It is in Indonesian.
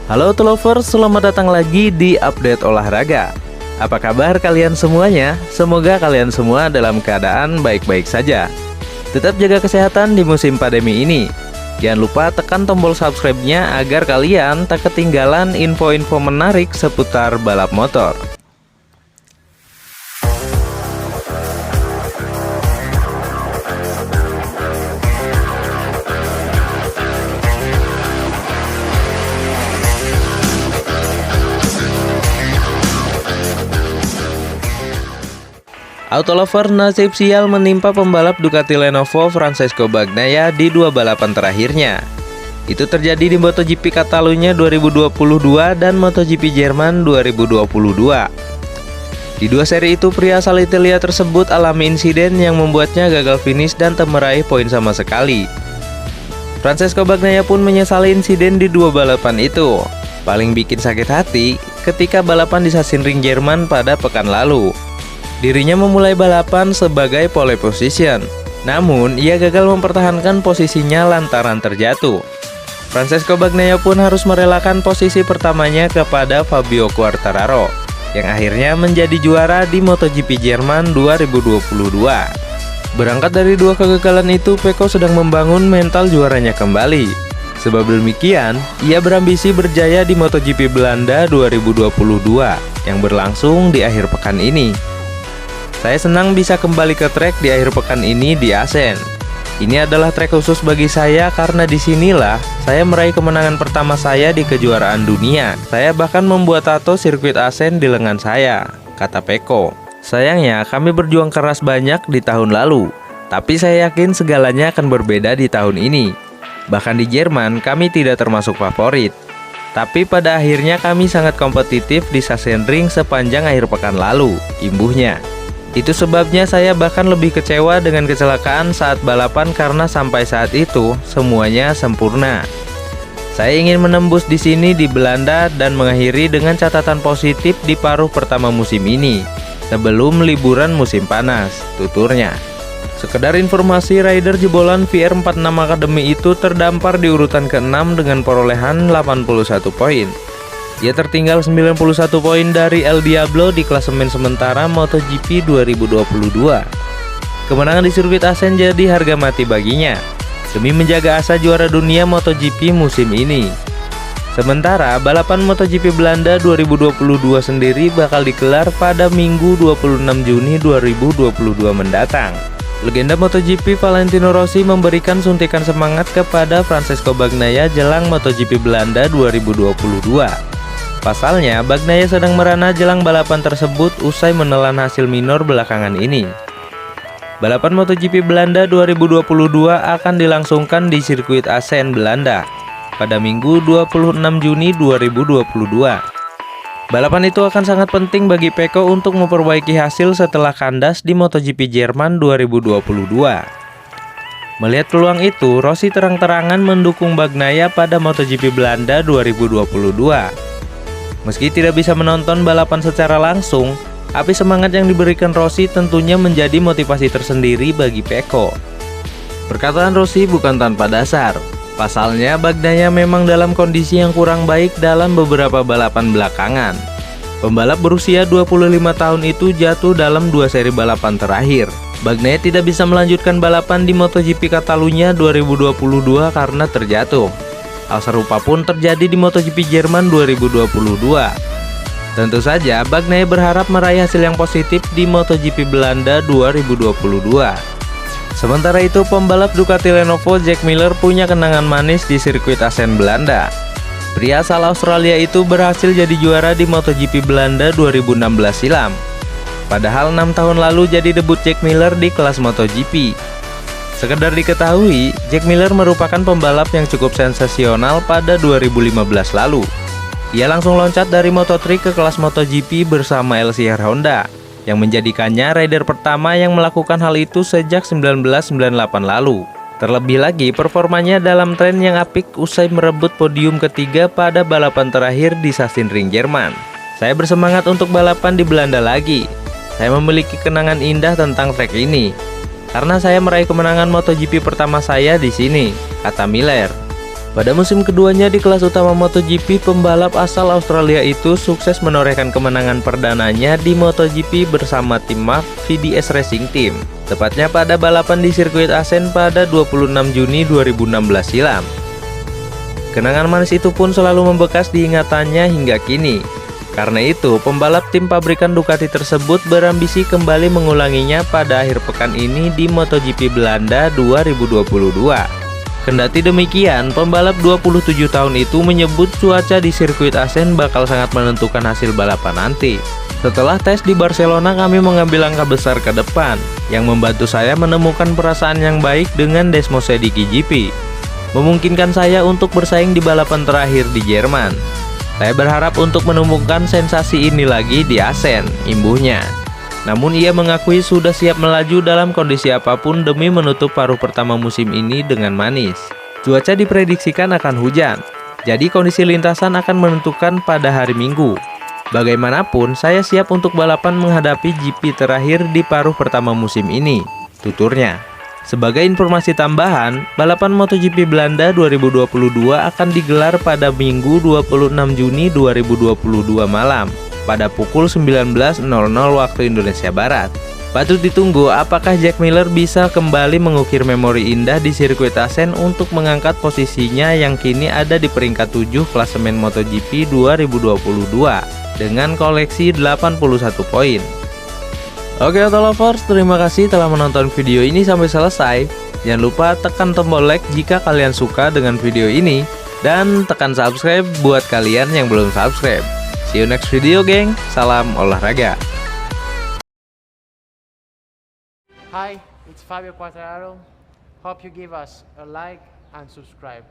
Halo Lovers, selamat datang lagi di update olahraga. Apa kabar kalian semuanya? Semoga kalian semua dalam keadaan baik-baik saja. Tetap jaga kesehatan di musim pandemi ini. Jangan lupa tekan tombol subscribe-nya agar kalian tak ketinggalan info-info menarik seputar balap motor. Autolover, nasib sial menimpa pembalap Ducati Lenovo Francesco Bagnaia di dua balapan terakhirnya. Itu terjadi di MotoGP Catalunya 2022 dan MotoGP Jerman 2022. Di dua seri itu, pria asal Italia tersebut alami insiden yang membuatnya gagal finish dan tak meraih poin sama sekali. Francesco Bagnaia pun menyesali insiden di dua balapan itu. Paling bikin sakit hati ketika balapan di Sachsenring Jerman pada pekan lalu. Dirinya memulai balapan sebagai pole position, namun ia gagal mempertahankan posisinya lantaran terjatuh. Francesco Bagnaia pun harus merelakan posisi pertamanya kepada Fabio Quartararo, yang akhirnya menjadi juara di MotoGP Jerman 2022. Berangkat dari dua kegagalan itu, Pecco sedang membangun mental juaranya kembali. Sebab demikian, ia berambisi berjaya di MotoGP Belanda 2022 yang berlangsung di akhir pekan ini. Saya senang bisa kembali ke trek di akhir pekan ini di Assen. Ini adalah trek khusus bagi saya karena disinilah saya meraih kemenangan pertama saya di kejuaraan dunia. Saya bahkan membuat tato sirkuit Assen di lengan saya, kata Pecco. Sayangnya kami berjuang keras banyak di tahun lalu, tapi saya yakin segalanya akan berbeda di tahun ini. Bahkan di Jerman kami tidak termasuk favorit. Tapi pada akhirnya kami sangat kompetitif di Sachsenring sepanjang akhir pekan lalu, imbuhnya. Itu sebabnya saya bahkan lebih kecewa dengan kecelakaan saat balapan karena sampai saat itu semuanya sempurna. Saya ingin menembus di sini di Belanda dan mengakhiri dengan catatan positif di paruh pertama musim ini sebelum liburan musim panas, tuturnya. Sekedar informasi, rider jebolan VR46 Academy itu terdampar di urutan ke-6 dengan perolehan 81 poin. Ia tertinggal 91 poin dari El Diablo di klasemen sementara MotoGP 2022. Kemenangan di sirkuit Assen jadi harga mati baginya, demi menjaga asa juara dunia MotoGP musim ini. Sementara balapan MotoGP Belanda 2022 sendiri bakal digelar pada Minggu 26 Juni 2022 mendatang. Legenda MotoGP Valentino Rossi memberikan suntikan semangat kepada Francesco Bagnaia jelang MotoGP Belanda 2022. Pasalnya, Bagnaia sedang merana jelang balapan tersebut usai menelan hasil minor belakangan ini. Balapan MotoGP Belanda 2022 akan dilangsungkan di sirkuit Assen, Belanda pada Minggu 26 Juni 2022. Balapan itu akan sangat penting bagi Pecco untuk memperbaiki hasil setelah kandas di MotoGP Jerman 2022. Melihat peluang itu, Rossi terang-terangan mendukung Bagnaia pada MotoGP Belanda 2022. Meski tidak bisa menonton balapan secara langsung, api semangat yang diberikan Rossi tentunya menjadi motivasi tersendiri bagi Pecco. Perkataan Rossi bukan tanpa dasar. Pasalnya, Bagnaia memang dalam kondisi yang kurang baik dalam beberapa balapan belakangan. Pembalap berusia 25 tahun itu jatuh dalam dua seri balapan terakhir. Bagnaia tidak bisa melanjutkan balapan di MotoGP Catalunya 2022 karena terjatuh. Hal serupa pun terjadi di MotoGP Jerman 2022. Tentu saja Bagnaia berharap meraih hasil yang positif di MotoGP Belanda 2022. Sementara itu, pembalap Ducati Lenovo Jack Miller punya kenangan manis di sirkuit Assen, Belanda. Pria asal Australia itu berhasil jadi juara di MotoGP Belanda 2016 silam. Padahal 6 tahun lalu jadi debut Jack Miller di kelas MotoGP. Sekedar diketahui, Jack Miller merupakan pembalap yang cukup sensasional pada 2015 lalu. Ia langsung loncat dari Moto3 ke kelas MotoGP bersama LCR Honda, yang menjadikannya rider pertama yang melakukan hal itu sejak 1998 lalu. Terlebih lagi, performanya dalam tren yang apik usai merebut podium ketiga pada balapan terakhir di Sachsenring, Jerman. Saya bersemangat untuk balapan di Belanda lagi. Saya memiliki kenangan indah tentang trek ini, karena saya meraih kemenangan MotoGP pertama saya di sini, kata Miller. Pada musim keduanya di kelas utama MotoGP, pembalap asal Australia itu sukses menorehkan kemenangan perdananya di MotoGP bersama tim Mark VDS Racing Team, tepatnya pada balapan di sirkuit Assen pada 26 Juni 2016 silam. Kenangan manis itu pun selalu membekas di ingatannya hingga kini. Karena itu, pembalap tim pabrikan Ducati tersebut berambisi kembali mengulanginya pada akhir pekan ini di MotoGP Belanda 2022. Kendati demikian, pembalap 27 tahun itu menyebut cuaca di sirkuit Assen bakal sangat menentukan hasil balapan nanti. Setelah tes di Barcelona, kami mengambil langkah besar ke depan, yang membantu saya menemukan perasaan yang baik dengan Desmose di GP, memungkinkan saya untuk bersaing di balapan terakhir di Jerman. Saya berharap untuk menemukan sensasi ini lagi di Assen, imbuhnya. Namun ia mengakui sudah siap melaju dalam kondisi apapun demi menutup paruh pertama musim ini dengan manis. Cuaca diprediksikan akan hujan, jadi kondisi lintasan akan menentukan pada hari Minggu. Bagaimanapun, saya siap untuk balapan menghadapi GP terakhir di paruh pertama musim ini, tuturnya. Sebagai informasi tambahan, balapan MotoGP Belanda 2022 akan digelar pada Minggu 26 Juni 2022 malam, pada pukul 19.00 waktu Indonesia Barat. Patut ditunggu apakah Jack Miller bisa kembali mengukir memori indah di sirkuit Assen untuk mengangkat posisinya yang kini ada di peringkat 7 klasemen MotoGP 2022 dengan koleksi 81 poin. Oke Auto Lovers, terima kasih telah menonton video ini sampai selesai. Jangan lupa tekan tombol like jika kalian suka dengan video ini, dan tekan subscribe buat kalian yang belum subscribe. See you next video, geng. Salam olahraga. Hi, it's Fabio Quartararo. Hope you give us a like and subscribe.